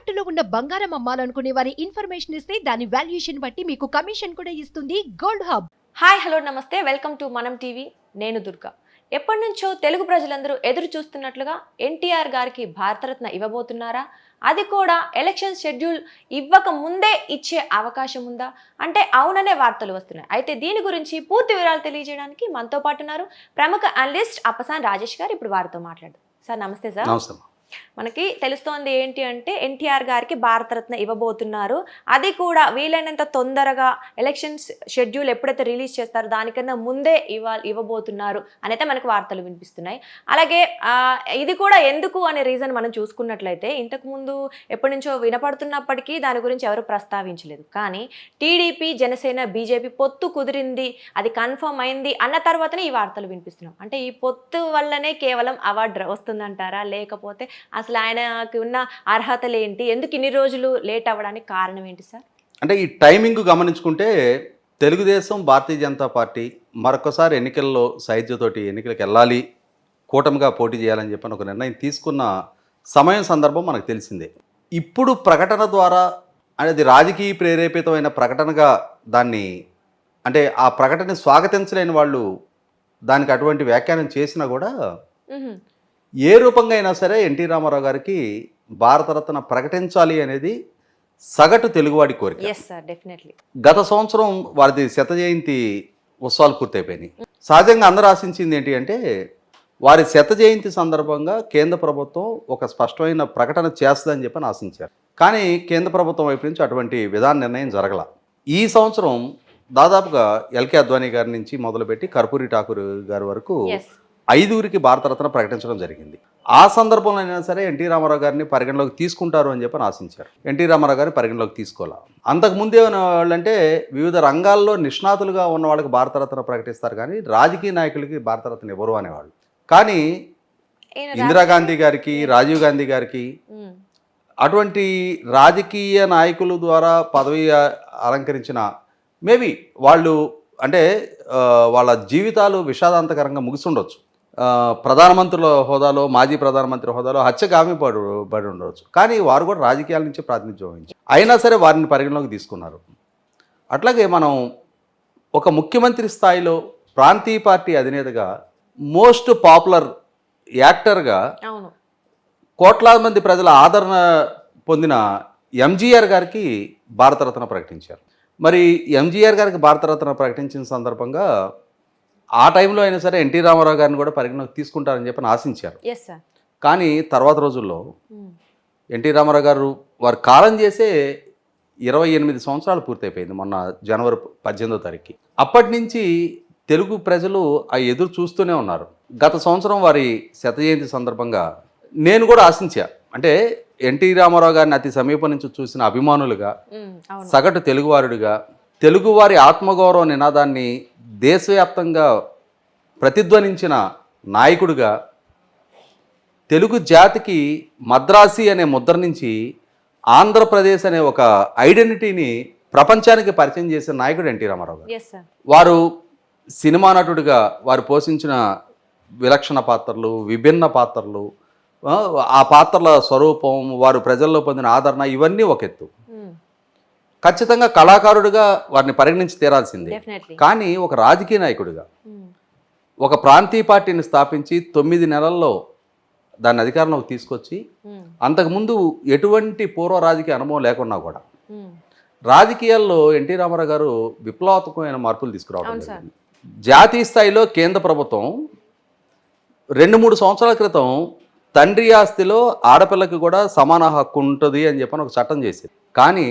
తాకట్టులో ఉన్న బంగారం అమ్మాలనుకునే వారి ఇన్ఫర్మేషన్ ఇస్తే దాని వాల్యుయేషన్ బట్టి మీకు కమిషన్ కూడా ఇస్తుంది గోల్డ్ హబ్. హాయ్ హలో నమస్తే, వెల్కమ్ టు మనం టీవీ. నేను దుర్గా. ఎప్పటి నుంచో తెలుగు ప్రజలందరూ ఎదురు చూస్తున్నట్లుగా ఎన్టీఆర్ గారికి భారతరత్న ఇవ్వబోతున్నారా? అది కూడా ఎలక్షన్ షెడ్యూల్ ఇవ్వక ముందే ఇచ్చే అవకాశం ఉందా అంటే అవుననే వార్తలు వస్తున్నాయి. అయితే దీని గురించి పూర్తి వివరాలు తెలియజేయడానికి మనతో పాటు ఉన్నారు ప్రముఖ అనలిస్ట్ అప్పసాని రాజేష్ గారు. ఇప్పుడు వారితో మాట్లాడదాం. సార్ నమస్తే. సార్ నమస్తే. మనకి తెలుస్తోంది ఏంటి అంటే ఎన్టీఆర్ గారికి భారతరత్న ఇవ్వబోతున్నారు. అది కూడా వీలైనంత తొందరగా ఎలక్షన్స్ షెడ్యూల్ ఎప్పుడైతే రిలీజ్ చేస్తారో దానికన్నా ముందే ఇవ్వబోతున్నారు అనైతే మనకు వార్తలు వినిపిస్తున్నాయి. అలాగే ఇది కూడా ఎందుకు అనే రీజన్ మనం చూసుకున్నట్లయితే ఇంతకుముందు ఎప్పటి నుంచో వినపడుతున్నప్పటికీ దాని గురించి ఎవరు ప్రస్తావించలేదు. కానీ టీడీపీ, జనసేన, బీజేపీ పొత్తు కుదిరింది, అది కన్ఫర్మ్ అయింది అన్న తర్వాతనే ఈ వార్తలు వినిపిస్తున్నాం. అంటే ఈ పొత్తు వల్లనే కేవలం అవార్డు వస్తుందంటారా, లేకపోతే అసలు ఆయనకి ఉన్న అర్హతలు ఏంటి, ఎందుకు ఇన్ని రోజులు లేట్ అవ్వడానికి కారణం ఏంటి సార్? అంటే ఈ టైమింగ్ గమనించుకుంటే తెలుగుదేశం, భారతీయ జనతా పార్టీ మరొకసారి ఎన్నికల్లో సైజ్యతోటి ఎన్నికలకు వెళ్ళాలి, కూటమిగా పోటీ చేయాలని చెప్పని ఒక నిర్ణయం తీసుకున్న సమయం సందర్భం మనకు తెలిసిందే. ఇప్పుడు ప్రకటన ద్వారా అనేది రాజకీయ ప్రేరేపితమైన ప్రకటనగా దాన్ని అంటే ఆ ప్రకటనని స్వాగతించలేని వాళ్ళు దానికి అటువంటి వ్యాఖ్యానం చేసినా కూడా ఏ రూపంగా అయినా సరే ఎన్టీ రామారావు గారికి భారతరత్న ప్రకటించాలి అనేది సగటు తెలుగువాడి కోరిక. గత సంవత్సరం వారిది 100వ జయంతి ఉత్సవాలు పూర్తయిపోయినాయి. సహజంగా అందరూ ఆశించింది ఏంటి అంటే వారి 100వ జయంతి సందర్భంగా కేంద్ర ప్రభుత్వం ఒక స్పష్టమైన ప్రకటన చేస్తుందని చెప్పని ఆశించారు. కానీ కేంద్ర ప్రభుత్వం వైపు నుంచి అటువంటి విధాన నిర్ణయం జరగల. ఈ సంవత్సరం దాదాపుగా ఎల్కే అద్వానీ గారి నుంచి మొదలుపెట్టి కర్పూరి ఠాకూర్ గారి వరకు 5గురికి భారతరత్న ప్రకటించడం జరిగింది. ఆ సందర్భంలో అయినా సరే ఎన్టీ రామారావు గారిని పరిగణలోకి తీసుకుంటారు అని చెప్పని ఆశించారు. ఎన్టీ రామారావు గారిని పరిగణలోకి తీసుకోవాలి. అంతకుముందే వాళ్ళంటే వివిధ రంగాల్లో నిష్ణాతులుగా ఉన్న వాళ్ళకి భారతరత్న ప్రకటిస్తారు, కానీ రాజకీయ నాయకులకి భారతరత్న ఎవరు అనేవాళ్ళు. కానీ ఇందిరాగాంధీ గారికి, రాజీవ్ గాంధీ గారికి అటువంటి రాజకీయ నాయకుల ద్వారా పదవి అలంకరించిన మేబీ వాళ్ళు అంటే వాళ్ళ జీవితాలు విషాదాంతకరంగా ముగిసుండొచ్చు. ప్రధానమంత్రుల హోదాలో, మాజీ ప్రధానమంత్రి హోదాలో హత్యగామి పడి ఉండవచ్చు. కానీ వారు కూడా రాజకీయాల నుంచి ప్రాతినిధ్యం వహించారు. అయినా సరే వారిని పరిగణలోకి తీసుకున్నారు. అట్లాగే మనం ఒక ముఖ్యమంత్రి స్థాయిలో ప్రాంతీయ పార్టీ అధినేతగా మోస్ట్ పాపులర్ యాక్టర్గా కోట్లాది మంది ప్రజల ఆదరణ పొందిన ఎంజీఆర్ గారికి భారతరత్న ప్రకటించారు. మరి ఎంజీఆర్ గారికి భారతరత్న ప్రకటించిన సందర్భంగా ఆ టైంలో అయినా సరే ఎన్టీ రామారావు గారిని కూడా పరిగణలోకి తీసుకుంటారని చెప్పని ఆశించారు. కానీ తర్వాత రోజుల్లో ఎన్టీ రామారావు గారు వారు కాలం చేసే 28 సంవత్సరాలు పూర్తయిపోయింది మొన్న జనవరి 18వ తారీఖుకి. అప్పటి నుంచి తెలుగు ప్రజలు ఆ ఎదురు చూస్తూనే ఉన్నారు. గత సంవత్సరం వారి 100వ జయంతి సందర్భంగా నేను కూడా ఆశించా, అంటే ఎన్టీ రామారావు గారిని అతి సమీపం నుంచి చూసిన అభిమానులుగా, సగటు తెలుగువారుడిగా, తెలుగువారి ఆత్మగౌరవ నినాదాన్ని దేశవ్యాప్తంగా ప్రతిధ్వనించిన నాయకుడిగా, తెలుగు జాతికి మద్రాసి అనే ముద్ర నుంచి ఆంధ్రప్రదేశ్ అనే ఒక ఐడెంటిటీని ప్రపంచానికి పరిచయం చేసిన నాయకుడు ఎన్టీ రామారావు గారు. వారు సినిమా నటుడిగా వారు పోషించిన విలక్షణ పాత్రలు, విభిన్న పాత్రలు, ఆ పాత్రల స్వరూపం, వారు ప్రజల్లో పొందిన ఆదరణ, ఇవన్నీ ఒక ఎత్తు. ఖచ్చితంగా కళాకారుడిగా వారిని పరిగణించి తీరాల్సిందే. కానీ ఒక రాజకీయ నాయకుడిగా ఒక ప్రాంతీయ పార్టీని స్థాపించి 9 నెలల్లో దాన్ని అధికారంలోకి తీసుకొచ్చి అంతకుముందు ఎటువంటి పూర్వ రాజకీయ అనుభవం లేకున్నా కూడా రాజకీయాల్లో ఎన్టీ రామారావు గారు విప్లవాత్మకమైన మార్పులు తీసుకురావడం జరిగింది. జాతీయ స్థాయిలో కేంద్ర ప్రభుత్వం 2-3 సంవత్సరాల క్రితం తండ్రి ఆస్తిలో ఆడపిల్లకి కూడా సమాన హక్కు ఉంటుంది అని చెప్పని ఒక చట్టం చేసింది. కానీ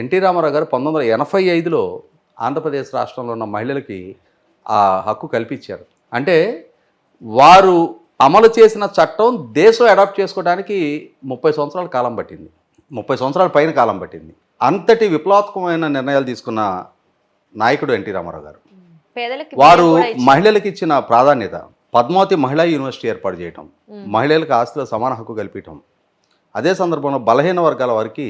ఎన్టీ రామారావు గారు 1985లో ఆంధ్రప్రదేశ్ రాష్ట్రంలో ఉన్న మహిళలకి ఆ హక్కు కల్పించారు. అంటే వారు అమలు చేసిన చట్టం దేశం అడాప్ట్ చేసుకోవడానికి 30 సంవత్సరాల కాలం పట్టింది, 30 సంవత్సరాల పైన కాలం పట్టింది. అంతటి విప్లవాత్మకమైన నిర్ణయాలు తీసుకున్న నాయకుడు ఎన్టీ రామారావు గారు. వారు మహిళలకు ఇచ్చిన ప్రాధాన్యత, పద్మావతి మహిళా యూనివర్సిటీ ఏర్పాటు చేయటం, మహిళలకు ఆస్తిలో సమాన హక్కు కల్పించడం, అదే సందర్భంలో బలహీన వర్గాల వారికి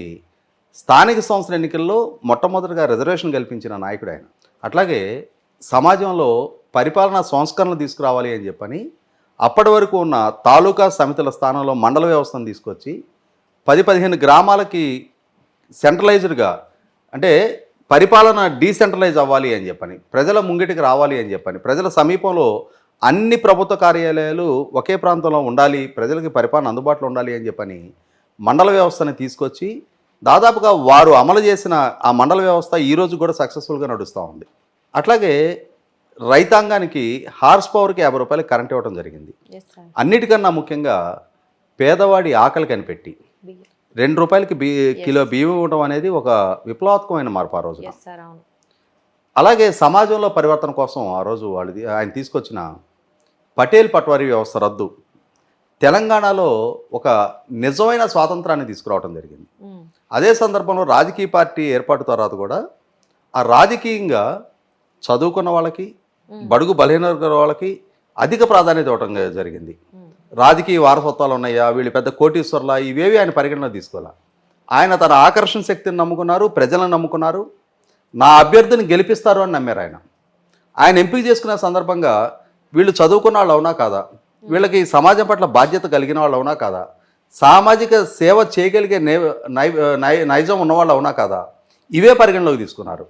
స్థానిక సంస్థల ఎన్నికల్లో మొట్టమొదటిగా రిజర్వేషన్ కల్పించిన నాయకుడు ఆయన. అట్లాగే సమాజంలో పరిపాలనా సంస్కరణలు తీసుకురావాలి అని చెప్పని అప్పటి వరకు ఉన్న తాలూకా సమితుల స్థానంలో మండల వ్యవస్థను తీసుకొచ్చి 10-15 గ్రామాలకి సెంట్రలైజ్డ్గా, అంటే పరిపాలన డీసెంట్రలైజ్ అవ్వాలి అని చెప్పని, ప్రజల ముంగిటికి రావాలి అని చెప్పని, ప్రజల సమీపంలో అన్ని ప్రభుత్వ కార్యాలయాలు ఒకే ప్రాంతంలో ఉండాలి, ప్రజలకి పరిపాలన అందుబాటులో ఉండాలి అని చెప్పని మండల వ్యవస్థని తీసుకొచ్చి దాదాపుగా వారు అమలు చేసిన ఆ మండల వ్యవస్థ ఈరోజు కూడా సక్సెస్ఫుల్గా నడుస్తూ ఉంది. అట్లాగే రైతాంగానికి హార్స్ పవర్కి 50 రూపాయలు కరెంట్ ఇవ్వడం జరిగింది. Yes sir. అన్నిటికన్నా ముఖ్యంగా పేదవాడి ఆకలి కనిపెట్టి 2 రూపాయలకి కిలో బియ్యం ఇవ్వడం అనేది ఒక విప్లవాత్మకమైన మార్పు ఆ రోజు. ఎస్ సార్, అవును. అలాగే సమాజంలో పరివర్తన కోసం ఆ రోజు ఆయన తీసుకొచ్చిన పటేల్ పట్వారీ వ్యవస్థ రద్దు తెలంగాణలో ఒక నిజమైన స్వాతంత్రాన్ని తీసుకురావడం జరిగింది. అదే సందర్భంలో రాజకీయ పార్టీ ఏర్పాటు తర్వాత కూడా ఆ రాజకీయంగా చదువుకున్న వాళ్ళకి, బడుగు బలహీన వర్గాల వాళ్ళకి అధిక ప్రాధాన్యత ఇవ్వడం జరిగింది. రాజకీయ వారసత్వాలు ఉన్నాయా, వీళ్ళు పెద్ద కోటీశ్వర్లా, ఇవేవి ఆయన పరిగణన తీసుకోవాలి. ఆయన తన ఆకర్షణ శక్తిని నమ్ముకున్నారు, ప్రజలను నమ్ముకున్నారు, నా అభ్యర్థిని గెలిపిస్తారు అని నమ్మారు. ఆయన ఎంపిక చేసుకునే సందర్భంగా వీళ్ళు చదువుకున్న వాళ్ళు అవునా కాదా, వీళ్ళకి సమాజం పట్ల బాధ్యత కలిగిన వాళ్ళు అవునా కాదా, సామాజిక సేవ చేయగలిగే నైజం ఉన్నవాళ్ళు అవునా కాదా, ఇవే పరిగణలోకి తీసుకున్నారు.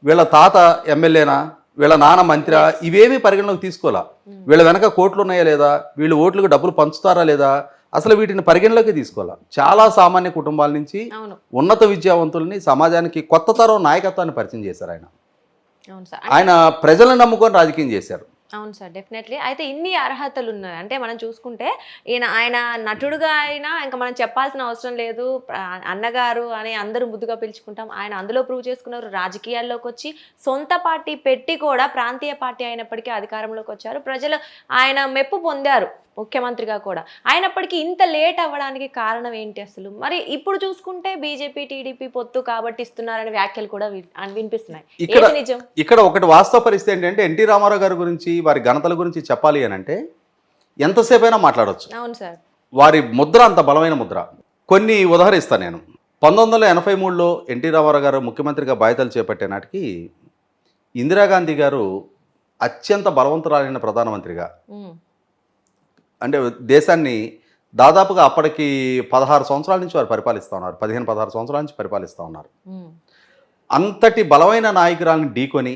వీళ్ళ తాత ఎమ్మెల్యేనా, వీళ్ళ నాన్న మంత్రా, ఇవేమీ పరిగణలోకి తీసుకోవాలా. వీళ్ళ వెనక కోట్లు ఉన్నాయా లేదా, వీళ్ళు ఓట్లకు డబ్బులు పంచుతారా లేదా, అసలు వీటిని పరిగణలోకి తీసుకోవాలా. చాలా సామాన్య కుటుంబాల నుంచి ఉన్నత విద్యావంతుల్ని సమాజానికి కొత్త తరం నాయకత్వాన్ని పరిచయం చేశారు ఆయన. ఆయన ప్రజలను నమ్ముకొని రాజకీయం చేశారు. అవును సార్, డెఫినెట్లీ. అయితే ఇన్ని అర్హతలు ఉన్నాయి అంటే మనం చూసుకుంటే ఆయన నటుడుగా అయినా ఇంకా మనం చెప్పాల్సిన అవసరం లేదు. అన్నగారు అని అందరూ ముద్దుగా పిలుచుకుంటాం. ఆయన అందులో ప్రూవ్ చేసుకున్నారు. రాజకీయాల్లోకి వచ్చి సొంత పార్టీ పెట్టి కూడా ప్రాంతీయ పార్టీ అయినప్పటికీ అధికారంలోకి వచ్చారు. ప్రజలు ఆయన మెప్పు పొందారు ముఖ్యమంత్రిగా కూడా. అయినప్పటికీ ఇంత లేట్ అవ్వడానికి కారణం ఏంటి అసలు? మరి ఇప్పుడు చూసుకుంటే బీజేపీ టీడీపీ పొత్తు కాబట్టి ఇస్తున్నారనే వ్యాఖ్యలు కూడా వినిపిస్తున్నాయి. నిజం ఇక్కడ ఒకటి వాస్తవ పరిస్థితి ఏంటంటే, ఎన్టీ రామారావు గారి గురించి, వారి ఘనతల గురించి చెప్పాలి అని అంటే ఎంతసేపైనా మాట్లాడవచ్చు. అవును సార్. వారి ముద్ర అంత బలమైన ముద్ర. కొన్ని ఉదాహరిస్తాను నేను. 1983లో ఎన్టీ రామారావు గారు ముఖ్యమంత్రిగా బాధ్యతలు చేపట్టే నాటికి ఇందిరాగాంధీ గారు అత్యంత బలవంతురాలైన ప్రధానమంత్రిగా, అంటే దేశాన్ని దాదాపుగా అప్పటికి 16 సంవత్సరాల నుంచి వారు పరిపాలిస్తూ ఉన్నారు. 15-16 సంవత్సరాల నుంచి పరిపాలిస్తూ ఉన్నారు. అంతటి బలమైన నాయకురాలను ఢీకొని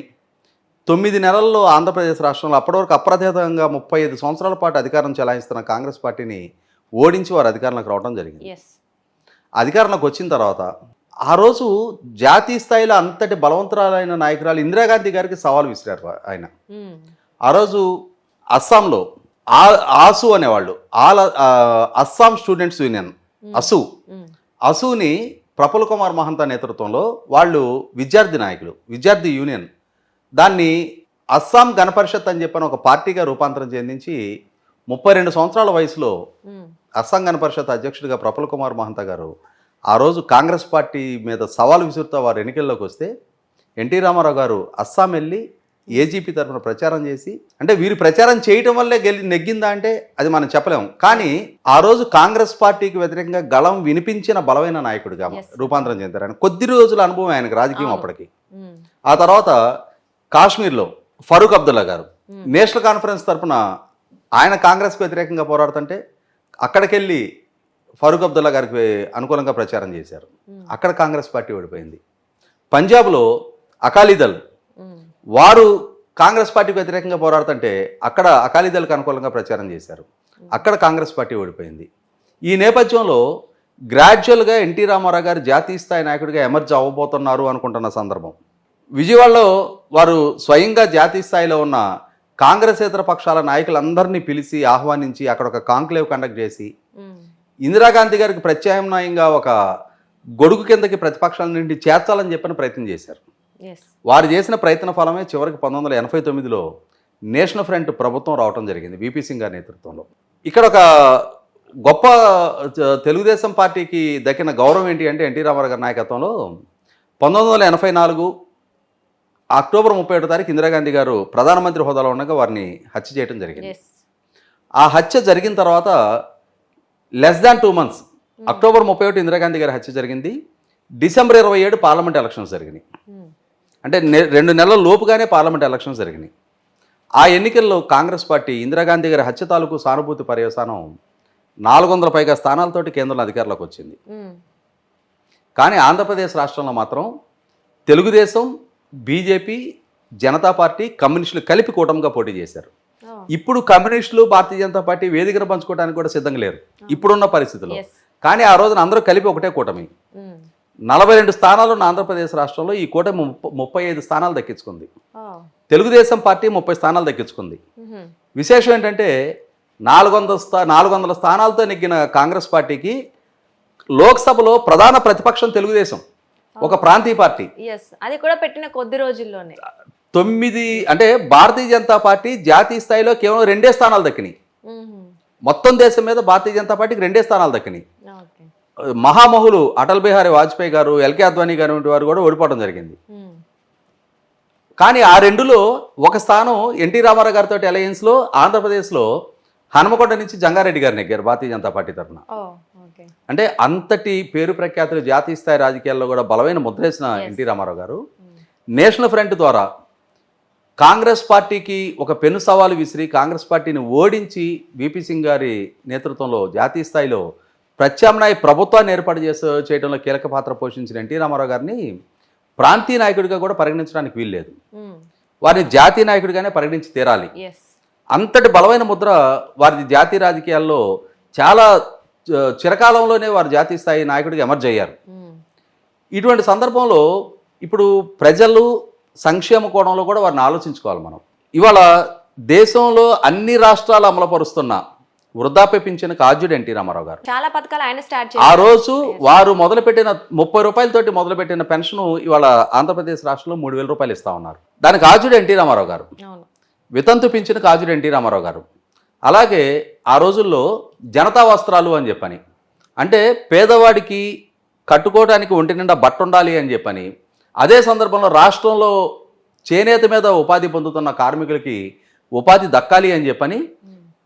9 నెలల్లో ఆంధ్రప్రదేశ్ రాష్ట్రంలో అప్పటి వరకు అప్రతిహతంగా 35 సంవత్సరాల పాటు అధికారం చెలాయిస్తున్న కాంగ్రెస్ పార్టీని ఓడించి వారు అధికారంలోకి రావడం జరిగింది. అధికారంలోకి వచ్చిన తర్వాత ఆ రోజు జాతీయ స్థాయిలో అంతటి బలవంతురాలైన నాయకురాలు ఇందిరాగాంధీ గారికి సవాల్ విసిరారు ఆయన. ఆ రోజు అస్సాంలో ఆసు అనేవాళ్ళు, అస్సాం స్టూడెంట్స్ యూనియన్ అసుని ప్రఫుల్ కుమార్ మహంతా నేతృత్వంలో వాళ్ళు విద్యార్థి నాయకులు, విద్యార్థి యూనియన్, దాన్ని అస్సాం గణపరిషత్ అని చెప్పిన ఒక పార్టీగా రూపాంతరం చెందించి 32 సంవత్సరాల వయసులో అస్సాం గణపరిషత్ అధ్యక్షుడిగా ప్రఫుల్ కుమార్ మహంతా గారు ఆ రోజు కాంగ్రెస్ పార్టీ మీద సవాలు విసురుతూ వారు ఎన్నికల్లోకి వస్తే ఎన్టీ రామారావు గారు అస్సాం వెళ్ళి ఏజీపీ తరఫున ప్రచారం చేసి, అంటే వీరు ప్రచారం చేయటం వల్లే నెగ్గిందా అంటే అది మనం చెప్పలేము, కానీ ఆ రోజు కాంగ్రెస్ పార్టీకి వ్యతిరేకంగా గళం వినిపించిన బలమైన నాయకుడిగా రూపాంతరం చెందారు ఆయన. కొద్ది రోజుల అనుభవం ఆయనకు రాజకీయం అప్పటికి. ఆ తర్వాత కాశ్మీర్లో ఫరూక్ అబ్దుల్లా గారు నేషనల్ కాన్ఫరెన్స్ తరఫున ఆయన కాంగ్రెస్కి వ్యతిరేకంగా పోరాడుతుంటే అక్కడికెళ్ళి ఫరూక్ అబ్దుల్లా గారికి అనుకూలంగా ప్రచారం చేశారు. అక్కడ కాంగ్రెస్ పార్టీ ఓడిపోయింది. పంజాబ్లో అకాలీదళ్ వారు కాంగ్రెస్ పార్టీకి వ్యతిరేకంగా పోరాడుతుంటే అక్కడ అకాలీదళకు అనుకూలంగా ప్రచారం చేశారు. అక్కడ కాంగ్రెస్ పార్టీ ఓడిపోయింది. ఈ నేపథ్యంలో గ్రాడ్యువల్గా ఎన్టీ రామారావు గారు జాతీయ స్థాయి నాయకుడిగా ఎమర్జ్ అవ్వబోతున్నారు అనుకుంటున్న సందర్భం విజయవాడలో వారు స్వయంగా జాతీయ స్థాయిలో ఉన్న కాంగ్రెసేతర పక్షాల నాయకులందరినీ పిలిచి ఆహ్వానించి అక్కడ ఒక కాంక్లేవ్ కండక్ట్ చేసి ఇందిరాగాంధీ గారికి ప్రత్యామ్నాయంగా ఒక గొడుగు కిందకి ప్రతిపక్షాల నుండి చేర్చాలని చెప్పిన ప్రయత్నం చేశారు. వారు చేసిన ప్రయత్న ఫలమే చివరికి 1989లో నేషనల్ ఫ్రంట్ ప్రభుత్వం రావడం జరిగింది విపి సింగ్ గారి నేతృత్వంలో. ఇక్కడ ఒక గొప్ప తెలుగుదేశం పార్టీకి దక్కిన గౌరవం ఏంటి అంటే ఎన్టీ రామారావు గారి నాయకత్వంలో 1984 అక్టోబర్ 31 తారీఖు ఇందిరాగాంధీ గారు ప్రధానమంత్రి హోదాలో ఉండగా వారిని హత్య చేయడం జరిగింది. ఆ హత్య జరిగిన తర్వాత less than 2 months October 31 Indira Gandhi గారి హత్య జరిగింది. డిసెంబర్ 27 పార్లమెంట్ ఎలక్షన్స్ జరిగినాయి. అంటే 2 నెలల లోపుగానే పార్లమెంట్ ఎలక్షన్స్ జరిగినాయి. ఆ ఎన్నికల్లో కాంగ్రెస్ పార్టీ ఇందిరాగాంధీ గారి హత్య తాలూకు సానుభూతి పర్యవసానం 400 పైగా స్థానాలతోటి కేంద్రంలో అధికారంలోకి వచ్చింది. కానీ ఆంధ్రప్రదేశ్ రాష్ట్రంలో మాత్రం తెలుగుదేశం, బీజేపీ, జనతా పార్టీ, కమ్యూనిస్టులు కలిపి కూటమిగా పోటీ చేశారు. ఇప్పుడు కమ్యూనిస్టులు, భారతీయ జనతా పార్టీ వేదికను పంచుకోవడానికి కూడా సిద్ధంగా లేరు ఇప్పుడున్న పరిస్థితుల్లో. కానీ ఆ రోజున అందరూ కలిపి ఒకటే కూటమి. 42 స్థానాలు ఉన్న ఆంధ్రప్రదేశ్ రాష్ట్రంలో ఈ కూటమి 35 స్థానాలు దక్కించుకుంది. తెలుగుదేశం పార్టీ 30 స్థానాలు దక్కించుకుంది. విశేషం ఏంటంటే 400 స్థానాలతో నెగ్గిన కాంగ్రెస్ పార్టీకి లోక్సభలో ప్రధాన ప్రతిపక్షం తెలుగుదేశం, ఒక ప్రాంతీయ పార్టీ. అది కూడా పెట్టిన కొద్ది రోజుల్లోనే 9 అంటే భారతీయ జనతా పార్టీ జాతీయ స్థాయిలో కేవలం 2 స్థానాలు దక్కినాయి. మొత్తం దేశం మీద భారతీయ జనతా పార్టీకి 2 స్థానాలు దక్కినాయి. మహామహులు అటల్ బిహారీ వాజ్పేయి గారు, ఎల్కే అద్వానీ గారు వంటి వారు కూడా ఓడిపోవడం జరిగింది. కానీ ఆ రెండులో ఒక స్థానం ఎన్టీ రామారావు గారితో అలయన్స్లో ఆంధ్రప్రదేశ్లో హనుమకొండ నుంచి జంగారెడ్డి గారు నెగ్గారు భారతీయ జనతా పార్టీ తరఫున. అంటే అంతటి పేరు ప్రఖ్యాతులు జాతీయ స్థాయి రాజకీయాల్లో కూడా బలమైన ముద్రేసిన ఎన్టీ రామారావు గారు నేషనల్ ఫ్రంట్ ద్వారా కాంగ్రెస్ పార్టీకి ఒక పెను సవాలు విసిరి కాంగ్రెస్ పార్టీని ఓడించి విపి సింగ్ గారి నేతృత్వంలో జాతీయ స్థాయిలో ప్రత్యామ్నాయ ప్రభుత్వాన్ని ఏర్పాటు చేయడంలో కీలక పాత్ర పోషించిన ఎన్టీ రామారావు గారిని ప్రాంతీయ నాయకుడిగా కూడా పరిగణించడానికి వీల్లేదు. వారిని జాతీయ నాయకుడిగానే పరిగణించి తీరాలి. అంతటి బలమైన ముద్ర వారి జాతీయ రాజకీయాల్లో చాలా చిరకాలంలోనే వారు జాతీయ స్థాయి నాయకుడిగా ఎమర్జ్ అయ్యారు. ఇటువంటి సందర్భంలో ఇప్పుడు ప్రజలు సంక్షేమ కోణంలో కూడా వారిని ఆలోచించుకోవాలి మనం. ఇవాళ దేశంలో అన్ని రాష్ట్రాలు అమలుపరుస్తున్న వృద్ధాప్య పింఛన్కి ఆద్యుడు ఎన్టీ రామారావు గారు. చాలా పథకాలు ఆయన స్టార్ట్ చేశారు. ఆ రోజు వారు మొదలుపెట్టిన 30 రూపాయలతోటి మొదలుపెట్టిన పెన్షన్ ఇవాళ ఆంధ్రప్రదేశ్ రాష్ట్రంలో 3,000 రూపాయలు ఇస్తా ఉన్నారు. దానికి ఆద్యుడు ఎన్టీ రామారావు గారు. వితంతు పింఛన్కి ఆద్యుడు ఎన్టీ రామారావు గారు. అలాగే ఆ రోజుల్లో జనతా వస్త్రాలు అని చెప్పని, అంటే పేదవాడికి కట్టుకోవడానికి ఒంటి నిండా బట్ట ఉండాలి అని చెప్పని, అదే సందర్భంలో రాష్ట్రంలో చేనేత మీద ఉపాధి పొందుతున్న కార్మికులకి ఉపాధి దక్కాలి అని చెప్పని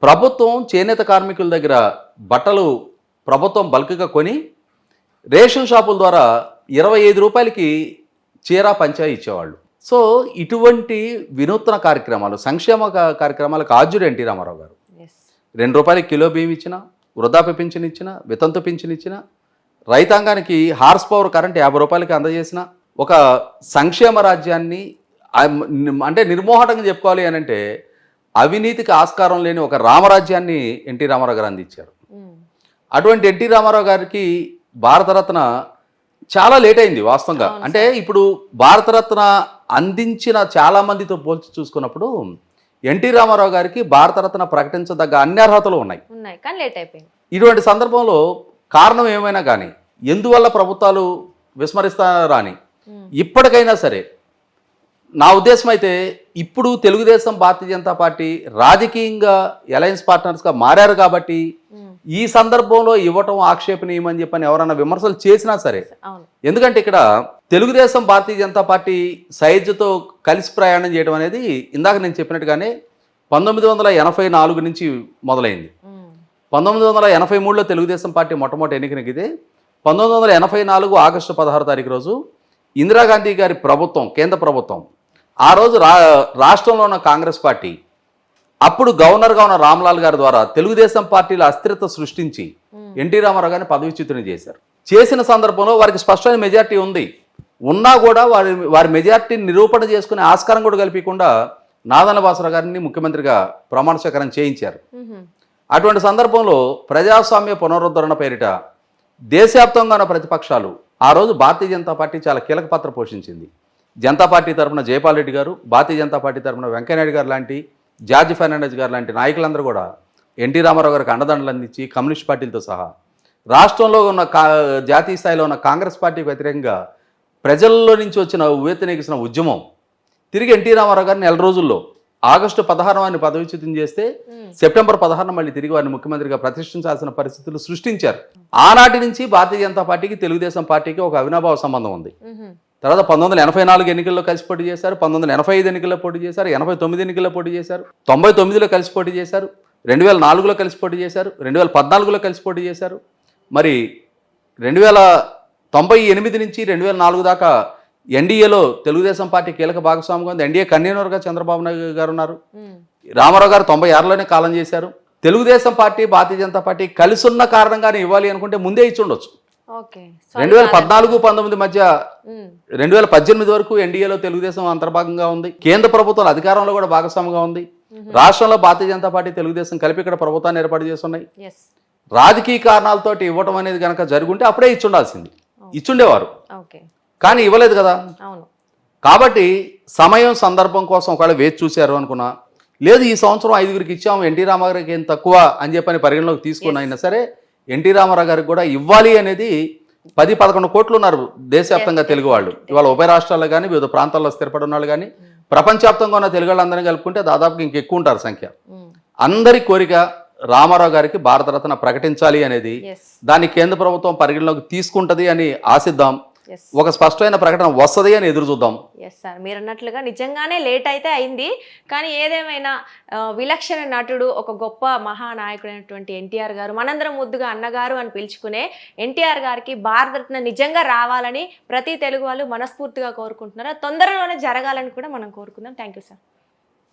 ప్రభుత్వం చేనేత కార్మికుల దగ్గర బట్టలు ప్రభుత్వం బల్క్గా కొని రేషన్ షాపుల ద్వారా 25 రూపాయలకి చీర పంచా ఇచ్చేవాళ్ళు. సో ఇటువంటి వినూత్న కార్యక్రమాలు, సంక్షేమ కార్యక్రమాలకు ఆద్యుడు ఎన్టీ రామారావు గారు. 2 రూపాయలకి కిలో బియ్యం ఇచ్చిన, వృద్ధాప్య పింఛన్ ఇచ్చిన, వితంతు పింఛన్ ఇచ్చిన, రైతాంగానికి హార్స్ పవర్ కరెంట్ 50 రూపాయలకి అందజేసిన ఒక సంక్షేమ రాజ్యాన్ని, అంటే నిర్మోహటంగా చెప్పుకోవాలి అని అంటే అవినీతికి ఆస్కారం లేని ఒక రామరాజ్యాన్ని ఎన్టీ రామారావు గారు అందించారు. అటువంటి ఎన్టీ రామారావు గారికి భారతరత్న చాలా లేట్ అయింది వాస్తవంగా. అంటే ఇప్పుడు భారతరత్న అందించిన చాలా మందితో పోల్చి చూసుకున్నప్పుడు ఎన్టీ రామారావు గారికి భారతరత్న ప్రకటించదగ్గ అన్ని అర్హతలు ఉన్నాయి, కానీ లేట్ అయిపోయింది. ఇటువంటి సందర్భంలో కారణం ఏమైనా కానీ, ఎందువల్ల ప్రభుత్వాలు విస్మరిస్తారా అని ఇప్పటికైనా సరే నా ఉద్దేశం అయితే ఇప్పుడు తెలుగుదేశం, భారతీయ జనతా పార్టీ రాజకీయంగా అలయన్స్ పార్ట్నర్స్గా మారారు కాబట్టి ఈ సందర్భంలో ఇవ్వటం ఆక్షేపణీయమని చెప్పని ఎవరన్నా విమర్శలు చేసినా సరే, ఎందుకంటే ఇక్కడ తెలుగుదేశం, భారతీయ జనతా పార్టీ సైజుతో కలిసి ప్రయాణం చేయడం అనేది ఇందాక నేను చెప్పినట్టుగానే 1984 నుంచి మొదలైంది. 1983లో తెలుగుదేశం పార్టీ మొట్టమొదటి ఎన్నిక నెగ్గితే 1984 ఆగస్టు 16 తారీఖు రోజు ఇందిరాగాంధీ గారి ప్రభుత్వం, కేంద్ర ప్రభుత్వం, ఆ రోజు రాష్ట్రంలో ఉన్న కాంగ్రెస్ పార్టీ అప్పుడు గవర్నర్గా ఉన్న రామ్లాల్ గారి ద్వారా తెలుగుదేశం పార్టీలో అస్థిరత సృష్టించి ఎన్టీ రామారావు గారిని పదవిచ్యుతుని చేశారు. చేసిన సందర్భంలో వారికి స్పష్టమైన మెజార్టీ ఉంది, ఉన్నా కూడా వారి మెజార్టీని నిరూపణ చేసుకునే ఆస్కారం కూడా కల్పించకుండా నాదన్న భాస్కర్ గారిని ముఖ్యమంత్రిగా ప్రమాణ స్వీకారం చేయించారు. అటువంటి సందర్భంలో ప్రజాస్వామ్య పునరుద్ధరణ పేరిట దేశవ్యాప్తంగా ఉన్న ప్రతిపక్షాలు ఆ రోజు భారతీయ జనతా పార్టీ చాలా కీలక పాత్ర పోషించింది. జనతా పార్టీ తరఫున జయపాల్ రెడ్డి గారు, భారతీయ జనతా పార్టీ తరఫున వెంకయ్యనాయుడు గారు లాంటి, జార్జ్ ఫెర్నాండెస్ గారు లాంటి నాయకులందరూ కూడా ఎన్టీ రామారావు గారికి అండదండలు అందించి కమ్యూనిస్ట్ పార్టీలతో సహా రాష్ట్రంలో ఉన్న జాతీయ స్థాయిలో ఉన్న కాంగ్రెస్ పార్టీకి వ్యతిరేకంగా ప్రజల్లో నుంచి వచ్చిన ఉవ్వెత్తునెగిసిన ఉద్యమం తిరిగి ఎన్టీ రామారావు గారిని 4 రోజుల్లో ఆగస్టు 16 వారిని పదవిచ్యుతం చేస్తే సెప్టెంబర్ 16 మళ్ళీ తిరిగి వారిని ముఖ్యమంత్రిగా ప్రతిష్ఠించాల్సిన పరిస్థితులు సృష్టించారు. ఆనాటి నుంచి భారతీయ జనతా పార్టీకి తెలుగుదేశం పార్టీకి ఒక అవినాభావ సంబంధం ఉంది. తర్వాత 1984 ఎన్నికల్లో కలిసి పోటీ చేశారు, 1985 ఎన్నికల్లో పోటీ చేశారు, 89 ఎన్నికల్లో పోటీ చేశారు, 99లో కలిసి పోటీ చేశారు, 2004లో కలిసి పోటీ చేశారు, 2014లో కలిసి పోటీ చేశారు. మరి 1998 నుంచి 2004 దాకా ఎన్డీఏలో తెలుగుదేశం పార్టీ కీలక భాగస్వామిగా ఉంది. ఎన్డీఏ కన్వీనర్గా చంద్రబాబు నాయుడు గారు ఉన్నారు. రామారావు గారు 96లోనే కాలం చేశారు. తెలుగుదేశం పార్టీ భారతీయ జనతా పార్టీ కలిసి ఉన్న కారణంగానే ఇవ్వాలి అనుకుంటే ముందే ఇచ్చి ఉండొచ్చు. ఓకే 2014-19 మధ్య 2018 వరకు ఎన్డీఏలో తెలుగుదేశం అంతర్భాగంగా ఉంది. కేంద్ర ప్రభుత్వం అధికారంలో కూడా భాగస్వామిగా ఉంది. రాష్ట్రంలో భారతీయ జనతా పార్టీ తెలుగుదేశం కలిపి ఇక్కడ ప్రభుత్వాన్ని ఏర్పాటు చేస్తున్నాయి. రాజకీయ కారణాలతోటి ఇవ్వటం అనేది కనుక జరుగుంటే అప్పుడే ఇచ్చుండాల్సింది, ఇచ్చుండేవారు. కానీ ఇవ్వలేదు కదా. కాబట్టి సమయం సందర్భం కోసం ఒకవేళ వేచి చూశారు అనుకున్నా, లేదు ఈ సంవత్సరం 5గురికి ఇచ్చాము, ఎన్టీ రామారావు గారికి ఏం తక్కువ అని చెప్పని పరిగణలోకి తీసుకున్న అయినా సరే ఎన్టీ రామారావు గారికి కూడా ఇవ్వాలి అనేది 10-11 కోట్లు ఉన్నారు దేశవ్యాప్తంగా తెలుగు వాళ్ళు. ఇవాళ ఉభయ రాష్ట్రాల్లో కానీ వివిధ ప్రాంతాల్లో స్థిరపడి ఉన్న వాళ్ళు కానీ ప్రపంచవ్యాప్తంగా ఉన్న తెలుగు వాళ్ళందరినీ కలుపుకుంటే దాదాపుగా ఇంకెక్కువ ఉంటారు సంఖ్య. అందరి కోరిక రామారావు గారికి భారతరత్న ప్రకటించాలి అనేది, దాన్ని కేంద్ర ప్రభుత్వం పరిగణలోకి తీసుకుంటది అని ఆశిద్దాం. ఒక స్పష్టమైన ప్రకటన వస్తుంది అని ఎదురు చూద్దాం. ఎస్ సార్, మీరు అన్నట్లుగా నిజంగానే లేట్ అయితే అయింది, కానీ ఏదేమైనా విలక్షణ నటుడు, ఒక గొప్ప మహానాయకుడైనటువంటి ఎన్టీఆర్ గారు, మనందరం ముద్దుగా అన్నగారు అని పిలుచుకునే ఎన్టీఆర్ గారికి భారతరత్న నిజంగా రావాలని ప్రతి తెలుగు వాళ్ళు మనస్ఫూర్తిగా కోరుకుంటున్నారు. తొందరలోనే జరగాలని కూడా మనం కోరుకుందాం. Thank you sir.